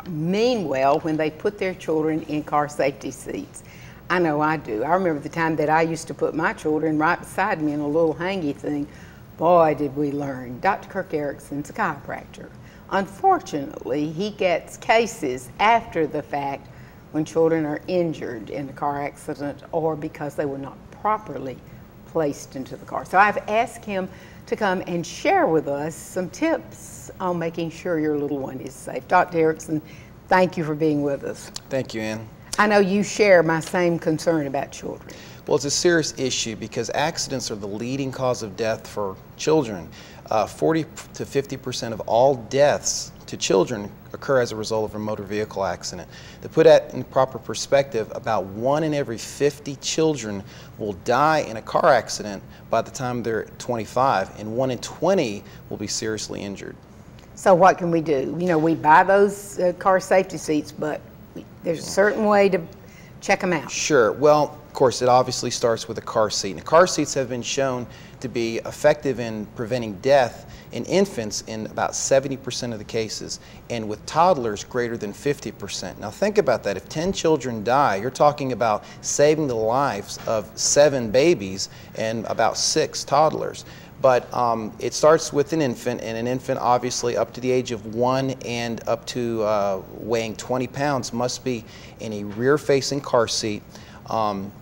mean well when they put their children in car safety seats. I know I do. I remember the time that I used to put my children right beside me in a little hangy thing. Boy, did we learn. Dr. Kirk Erikson's a chiropractor. Unfortunately, he gets cases after the fact when children are injured in a car accident or because they were not properly placed into the car. So I've asked him to come and share with us some tips on making sure your little one is safe. Dr. Erikson, thank you for being with us. Thank you, Ann. I know you share my same concern about children. Well, it's a serious issue because accidents are the leading cause of death for children. 40 to 50% of all deaths to children occur as a result of a motor vehicle accident. To put that in proper perspective, about 1 in every 50 children will die in a car accident by the time they're 25, and 1 in 20 will be seriously injured. So what can we do? You know, we buy those car safety seats, but there's a certain way to check them out. Sure. Well, of course, it obviously starts with a car seat. And car seats have been shown to be effective in preventing death in infants in about 70% of the cases, and with toddlers greater than 50%. Now think about that. If 10 children die, you're talking about saving the lives of 7 babies and about 6 toddlers. But it starts with an infant, and an infant obviously up to the age of 1 and up to weighing 20 pounds must be in a rear-facing car seat. And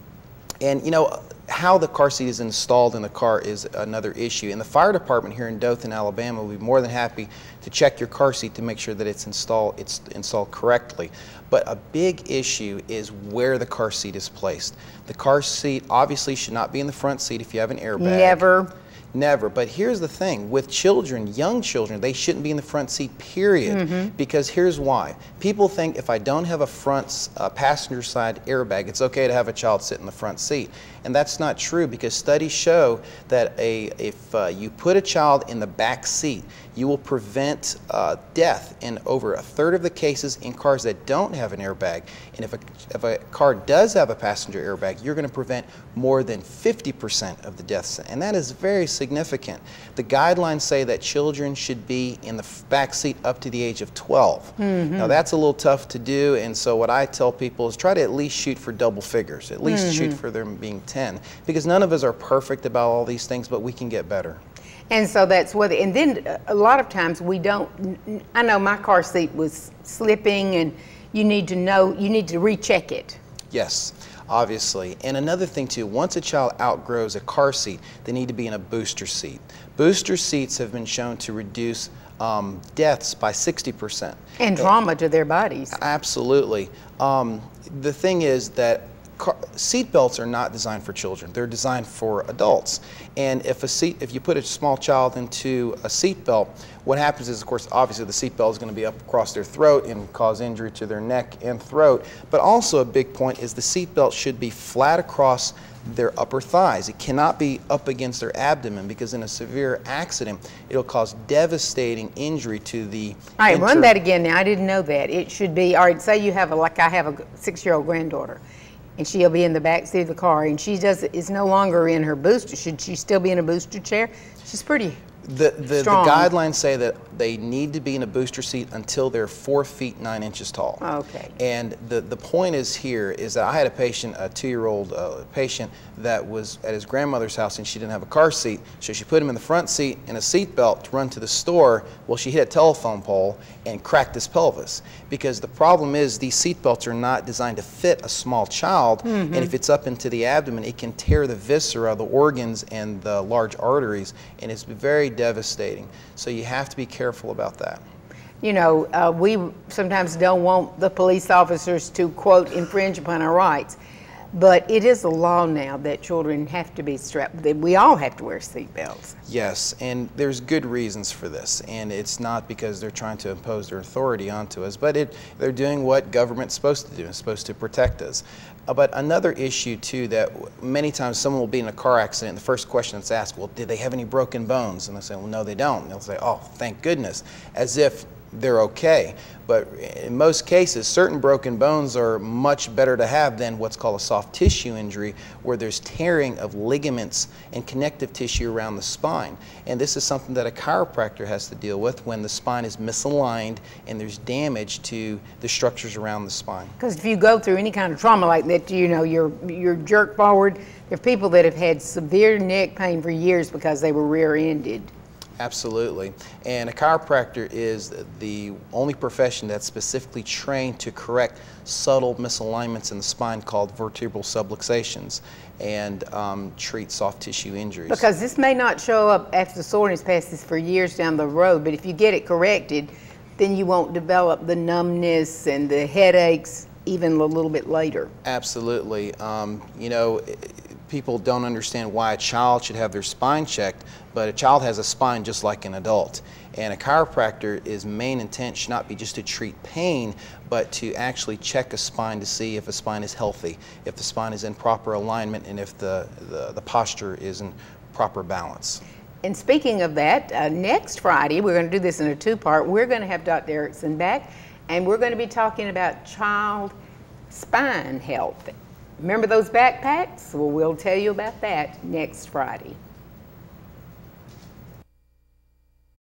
you know, how the car seat is installed in the car is another issue. And the fire department here in Dothan, Alabama will be more than happy to check your car seat to make sure that it's installed correctly. But a big issue is where the car seat is placed. The car seat obviously should not be in the front seat if you have an airbag. Never. Never. But here's the thing, with children, young children, they shouldn't be in the front seat, period. Because here's why. People think if I don't have a front passenger side airbag, it's okay to have a child sit in the front seat. And that's not true, because studies show that if you put a child in the back seat, you will prevent death in over 1/3 of the cases in cars that don't have an airbag. And if a car does have a passenger airbag, you're going to prevent more than 50% of the deaths. And that is very significant. The guidelines say that children should be in the back seat up to the age of 12. Now that's a little tough to do, and so what I tell people is try to at least shoot for double figures, at least shoot for them being 10, because none of us are perfect about all these things, but we can get better. And so that's what, and then a lot of times we don't, I know my car seat was slipping, and you need to recheck it. Yes, obviously. And another thing too, once a child outgrows a car seat, they need to be in a booster seat. Booster seats have been shown to reduce deaths by 60%. And trauma to their bodies. Absolutely. The thing is that seat belts are not designed for children. They're designed for adults. And if you put a small child into a seat belt, what happens is, of course, obviously the seat belt is going to be up across their throat and cause injury to their neck and throat. But also a big point is the seat belt should be flat across their upper thighs. It cannot be up against their abdomen, because in a severe accident, it'll cause devastating injury to the... All right, run that again now. I didn't know that. It should be, all right, say you have like I have a 6-year-old granddaughter, and she'll be in the back seat of the car, and she is no longer in her booster. Should she still be in a booster chair? She's pretty The strong. guidelines say that they need to be in a booster seat until they're 4 feet 9 inches tall. Okay. And the point is here is that I had a patient, a 2-year-old patient, that was at his grandmother's house, and she didn't have a car seat, so she put him in the front seat in a seat belt to run to the store. Well, she hit a telephone pole and cracked his pelvis, because the problem is these seat belts are not designed to fit a small child, and if it's up into the abdomen, it can tear the viscera, the organs, and the large arteries, and it's very devastating. So you have to be careful about that. You know, we sometimes don't want the police officers to, quote, infringe upon our rights, but it is a law now that children have to be strapped, that we all have to wear seat belts. Yes, and there's good reasons for this, and it's not because they're trying to impose their authority onto us, but they're doing what government's supposed to do. It's supposed to protect us. But another issue too, that many times someone will be in a car accident, and the first question that's asked, well, did they have any broken bones? And they say, well, no, they don't. And they'll say, oh, thank goodness, as if they're okay. But in most cases, certain broken bones are much better to have than what's called a soft tissue injury, where there's tearing of ligaments and connective tissue around the spine. And this is something that a chiropractor has to deal with when the spine is misaligned and there's damage to the structures around the spine. Because if you go through any kind of trauma like that, you know, you're jerked forward. There are people that have had severe neck pain for years because they were rear-ended. Absolutely. And a chiropractor is the only profession that's specifically trained to correct subtle misalignments in the spine called vertebral subluxations and treat soft tissue injuries. Because this may not show up after the soreness passes for years down the road, but if you get it corrected, then you won't develop the numbness and the headaches even a little bit later. Absolutely. You know, people don't understand why a child should have their spine checked, but a child has a spine just like an adult. And a chiropractor's main intent should not be just to treat pain, but to actually check a spine to see if a spine is healthy, if the spine is in proper alignment, and if the posture is in proper balance. And speaking of that, next Friday, we're going to do this in a two-part. We're going to have Dr. Eriksen back, and we're going to be talking about child spine health. Remember those backpacks? Well, we'll tell you about that next Friday.